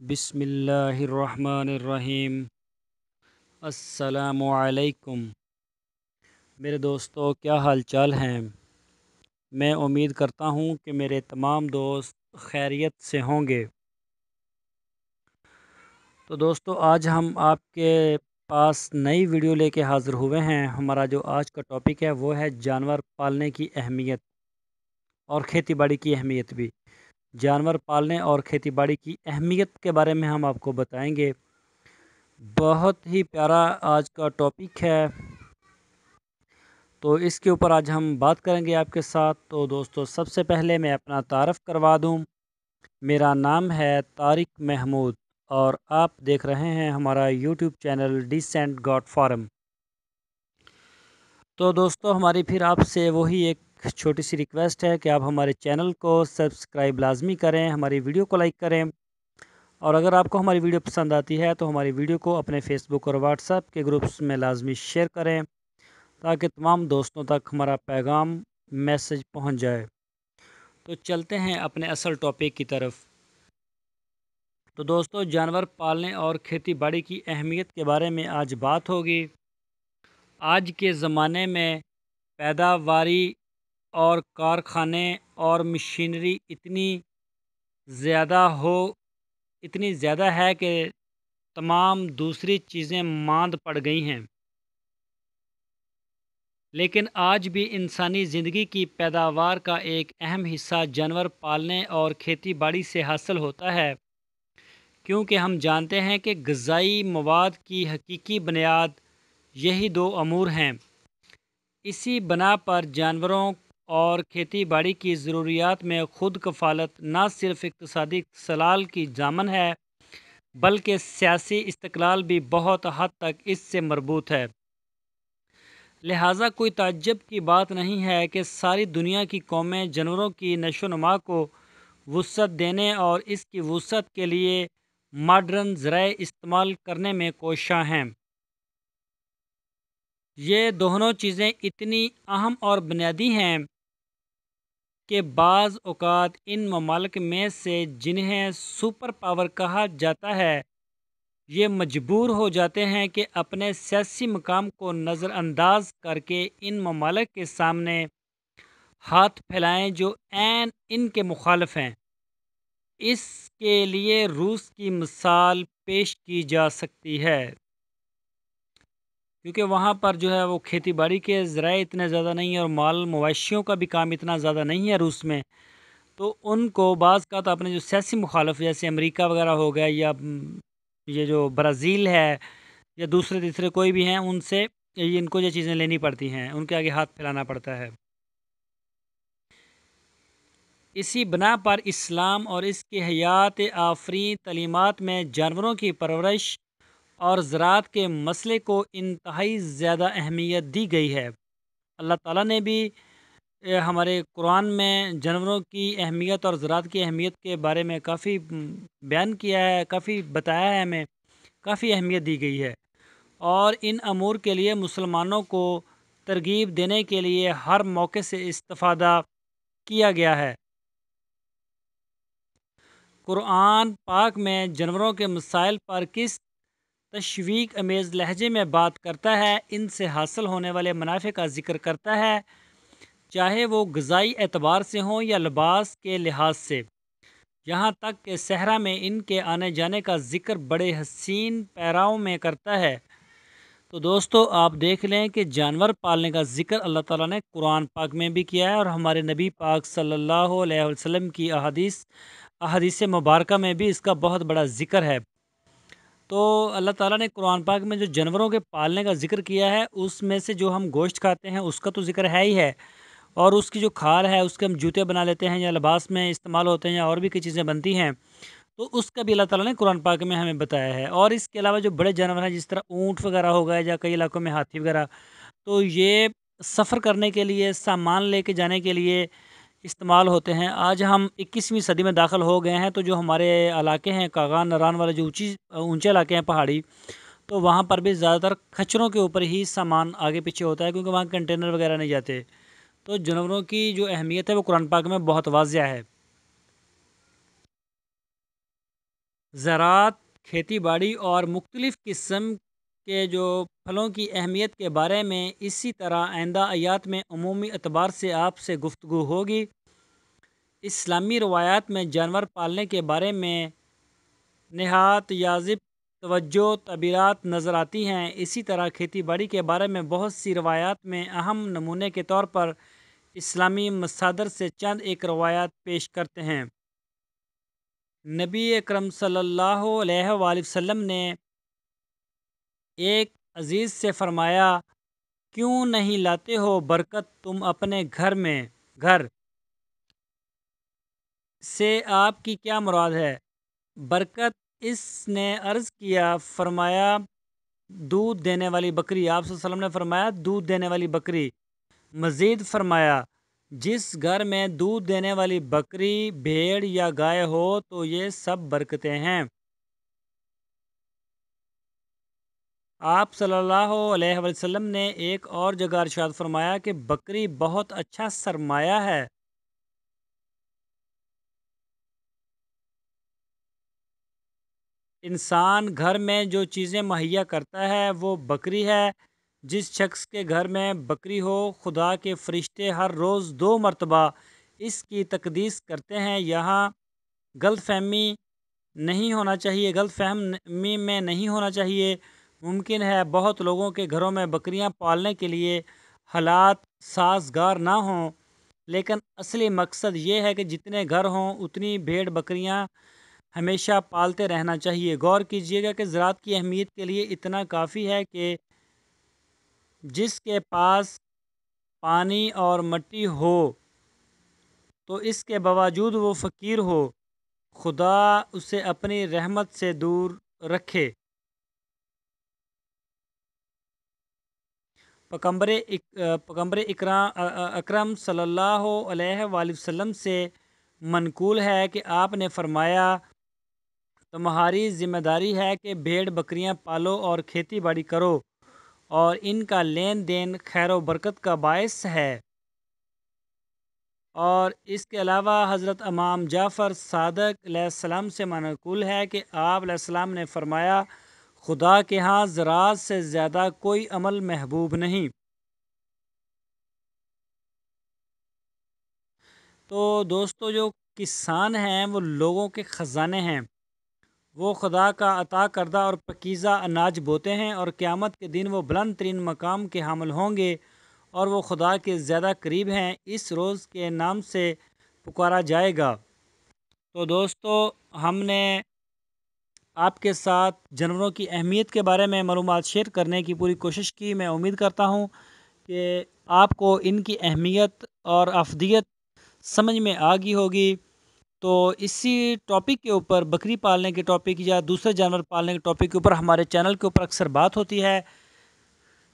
बिस्मिल्लाहिर्रहमानिर्रहीम। अस्सलामुअलैकुम। मेरे दोस्तों, क्या हाल चाल हैं। मैं उम्मीद करता हूँ कि मेरे तमाम दोस्त खैरियत से होंगे। तो दोस्तों, आज हम आपके पास नई वीडियो लेके हाज़िर हुए हैं। हमारा जो आज का टॉपिक है वो है जानवर पालने की अहमियत और खेती बाड़ी की अहमियत भी। जानवर पालने और खेती बाड़ी की अहमियत के बारे में हम आपको बताएंगे। बहुत ही प्यारा आज का टॉपिक है, तो इसके ऊपर आज हम बात करेंगे आपके साथ। तो दोस्तों, सबसे पहले मैं अपना तारफ़ करवा दूं। मेरा नाम है तारिक महमूद और आप देख रहे हैं हमारा YouTube channel decent goat farm. तो दोस्तों, हमारी फिर आपसे वही एक छोटी सी रिक्वेस्ट है कि आप हमारे चैनल को सब्सक्राइब लाजमी करें, हमारी वीडियो को लाइक करें, और अगर आपको हमारी वीडियो पसंद आती है तो हमारी वीडियो को अपने फेसबुक और व्हाट्सएप के ग्रुप्स में लाजमी शेयर करें, ताकि तमाम दोस्तों तक हमारा पैगाम मैसेज पहुंच जाए। तो चलते हैं अपने असल टॉपिक की तरफ। तो दोस्तों, जानवर पालने और खेती बाड़ी की अहमियत के बारे में आज बात होगी। आज के ज़माने में पैदावारी और कारखाने और मशीनरी ज़्यादा हो इतनी ज़्यादा है कि तमाम दूसरी चीज़ें मांद पड़ गई हैं, लेकिन आज भी इंसानी ज़िंदगी की पैदावार का एक अहम हिस्सा जानवर पालने और खेती बाड़ी से हासिल होता है, क्योंकि हम जानते हैं कि ग़िज़ाई मवाद की हकीकी बुनियाद यही दो अमूर हैं। इसी बना पर जानवरों और खेती बाड़ी की ज़रूरियात में ख़ुद कफ़ालत न सिर्फ़ इक़्तिसादी सलाल की दामन है, बल्कि सियासी इस्तक़लाल भी बहुत हद तक इससे मरबूत है। लिहाजा कोई ताज्जुब की बात नहीं है कि सारी दुनिया की कौमें जानवरों की नशोनुमा को वुसअत देने और इसकी वुसअत के लिए मॉडर्न ज़राए इस्तेमाल करने में कोशां हैं। ये दोनों चीज़ें इतनी अहम और बुनियादी हैं कि बाज़ औक़ात इन ममालिक में से जिन्हें सुपर पावर कहा जाता है, ये मजबूर हो जाते हैं कि अपने सियासी मकाम को नज़रअंदाज करके इन ममालिक के सामने हाथ फैलाएं जो ऐन इनके मुखालिफ हैं। इसके लिए रूस की मिसाल पेश की जा सकती है, क्योंकि वहाँ पर जो है वो खेती बाड़ी के ज़राए इतने ज़्यादा नहीं है और माल मवेशियों का भी काम इतना ज़्यादा नहीं है रूस में। तो उनको बाज़ का तो अपने जो सियासी मुखालिफ जैसे अमेरिका वगैरह हो गया, या ये जो ब्राज़ील है, या दूसरे तीसरे कोई भी हैं, उनसे इनको ये चीज़ें लेनी पड़ती हैं, उनके आगे हाथ फैलाना पड़ता है। इसी बना पर इस्लाम और इसके हयात आफरीन तलीमात में जानवरों की परवरिश और ज़राअत के मसले को इंतहाई ज़्यादा अहमियत दी गई है। अल्लाह ताला ने भी हमारे कुरान में जानवरों की अहमियत और ज़राअत की अहमियत के बारे में काफ़ी बयान किया है, काफ़ी बताया है, हमें काफ़ी अहमियत दी गई है। और इन अमूर के लिए मुसलमानों को तरगीब देने के लिए हर मौके से इस्तिफ़ादा किया गया है। कुरान पाक में जानवरों के मसाइल पर किस तशवीक अमेज़ लहजे में बात करता है, इनसे हासिल होने वाले मुनाफ़े का ज़िक्र करता है, चाहे वो ग़िज़ाई एतबार से हों या लिबास के लिहाज से। यहाँ तक कि सहरा में इनके आने जाने का ज़िक्र बड़े हसीन पैराओं में करता है। तो दोस्तों, आप देख लें कि जानवर पालने का ज़िक्र अल्लाह ताला ने कुरान पाक में भी किया है, और हमारे नबी पाक सल्लल्लाहु अलैहि वसल्लम की अहादीस मुबारका में भी इसका बहुत बड़ा ज़िक्र है। तो अल्लाह ताला ने कुरान पाक में जो जानवरों के पालने का ज़िक्र किया है, उसमें से जो हम गोश्त खाते हैं उसका तो ज़िक्र है ही है, और उसकी जो खाल है उसके हम जूते बना लेते हैं या लिबास में इस्तेमाल होते हैं, या और भी कई चीज़ें बनती हैं, तो उसका भी अल्लाह ताला ने कुरान पाक में हमें बताया है। और इसके अलावा जो बड़े जानवर हैं, जिस तरह ऊँट वगैरह हो गए, या कई इलाकों में हाथी वगैरह, तो ये सफ़र करने के लिए, सामान लेके जाने के लिए इस्तेमाल होते हैं। आज हम 21वीं सदी में दाखिल हो गए हैं, तो जो हमारे इलाके हैं कागान नरान वाले, जो ऊंचे इलाके हैं पहाड़ी, तो वहाँ पर भी ज़्यादातर खच्चरों के ऊपर ही सामान आगे पीछे होता है, क्योंकि वहाँ कंटेनर वगैरह नहीं जाते। तो जानवरों की जो अहमियत है वो कुरान पाक में बहुत वाज़िया है। زراعت، کھیتی باڑی اور مختلف قسم کے جو پھلوں کی اہمیت کے بارے میں اسی طرح آئندہ آیات میں عمومی اعتبار سے آپ سے گفتگو ہوگی۔ اسلامی روایات میں جانور پالنے کے بارے میں نہایت واضح توجہ تعبیرات نظر آتی ہیں۔ اسی طرح کھیتی باڑی کے بارے میں بہت سی روایات میں اہم نمونے کے طور پر اسلامی مصادر سے چند ایک روایات پیش کرتے ہیں۔ نبی اکرم صلی اللہ علیہ وآلہ وسلم نے ایک عزیز سے فرمایا، کیوں نہیں لاتے ہو برکت تم اپنے گھر سے آپ کی کیا مراد ہے؟ برکت اس نے عرض کیا، فرمایا دودھ دینے والی بکری۔ آپ صلی اللہ علیہ وسلم نے فرمایا دودھ دینے والی بکری۔ مزید فرمایا جس گھر میں دودھ دینے والی بکری، بھیڑ یا گائے ہو تو یہ سب برکتیں ہیں۔ آپ صلی اللہ علیہ وسلم نے ایک اور جگہ ارشاد فرمایا کہ بکری بہت اچھا سرمایہ ہے۔ انسان گھر میں جو چیزیں مہیا کرتا ہے وہ بکری ہے۔ جس شخص کے گھر میں بکری ہو، خدا کے فرشتے ہر روز 2 مرتبہ اس کی تقدیس کرتے ہیں۔ یہاں غلط فہمی میں نہیں ہونا چاہیے۔ ممکن ہے بہت لوگوں کے گھروں میں بکریاں پالنے کے لیے حالات سازگار نہ ہوں، لیکن اصلی مقصد یہ ہے کہ جتنے گھر ہوں اتنی بھیڑ بکریاں ہمیشہ پالتے رہنا چاہیے۔ غور کیجیے گا کہ زراعت کی اہمیت کے لیے اتنا کافی ہے کہ جس کے پاس پانی اور مٹی ہو تو اس کے باوجود وہ فقیر ہو، خدا اسے اپنی رحمت سے دور رکھے۔ پیغمبر اکرم صلی اللہ علیہ وآلہ وسلم سے منقول ہے کہ آپ نے فرمایا، تمہاری ذمہ داری ہے کہ بھیڑ بکریاں پالو اور کھیتی باڑی کرو، اور ان کا لین دین خیر و برکت کا باعث ہے۔ اور اس کے علاوہ حضرت امام جعفر صادق علیہ السلام سے منقول ہے کہ آپ علیہ السلام نے فرمایا، خدا کے ہاں زراعت سے زیادہ کوئی عمل محبوب نہیں۔ تو دوستو، جو کسان ہیں وہ لوگوں کے خزانے ہیں۔ وہ خدا کا عطا کردہ اور پاکیزہ اناج بوتے ہیں، اور قیامت کے دن وہ بلند ترین مقام کے حامل ہوں گے، اور وہ خدا کے زیادہ قریب ہیں۔ اس روز کے نام سے پکارا جائے گا۔ تو دوستو، ہم نے آپ کے ساتھ جانوروں کی اہمیت کے بارے میں معلومات شیئر کرنے کی پوری کوشش کی۔ میں امید کرتا ہوں کہ آپ کو ان کی اہمیت اور افادیت سمجھ میں آ گئی ہوگی۔ تو اسی ٹاپک کے اوپر، بکری پالنے کے ٹاپک یا دوسرے جانور پالنے کے ٹاپک کے اوپر ہمارے چینل کے اوپر اکثر بات ہوتی ہے۔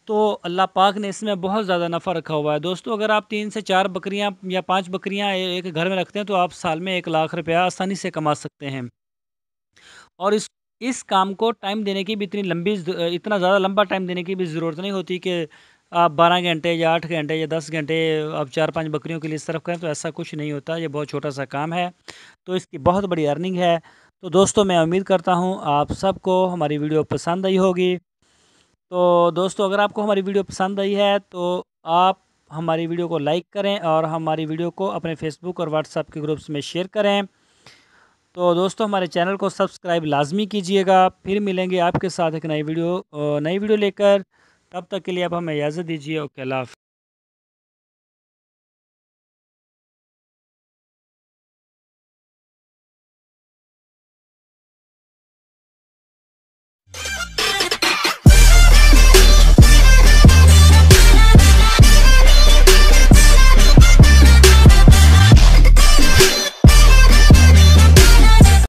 تو اللہ پاک نے اس میں بہت زیادہ نفع رکھا ہوا ہے۔ دوستو، اگر آپ 3 سے 4 بکریاں یا 5 بکریاں ایک گھر میں رکھتے ہیں تو آپ سال میں 1 لاکھ روپیہ آسانی سے کما سکتے ہیں۔ اور اس کام کو ٹائم دینے کی بھی اتنا زیادہ لمبا ٹائم دینے کی بھی ضرورت نہیں ہوتی کہ آپ 12 گھنٹے یا 8 گھنٹے یا 10 گھنٹے آپ 4-5 بکریوں کے لیے صرف کریں، تو ایسا کچھ نہیں ہوتا۔ یہ بہت چھوٹا سا کام ہے، تو اس کی بہت بڑی ارننگ ہے۔ تو دوستو، میں امید کرتا ہوں آپ سب کو ہماری ویڈیو پسند آئی ہوگی۔ تو دوستو، اگر آپ کو ہماری ویڈیو پسند آئی ہے تو آپ ہماری ویڈیو کو لائک کریں اور ہماری ویڈیو کو اپنے فیس بک اور واٹس ایپ کے گروپس میں شیئر کریں۔ تو دوستو، ہمارے چینل کو سبسکرائب لازمی کیجئے گا۔ پھر ملیں گے آپ کے ساتھ ایک نئی ویڈیو لے کر۔ تب تک کے لیے اب ہمیں اجازت دیجیے۔ اوکے، اللہ حافظ۔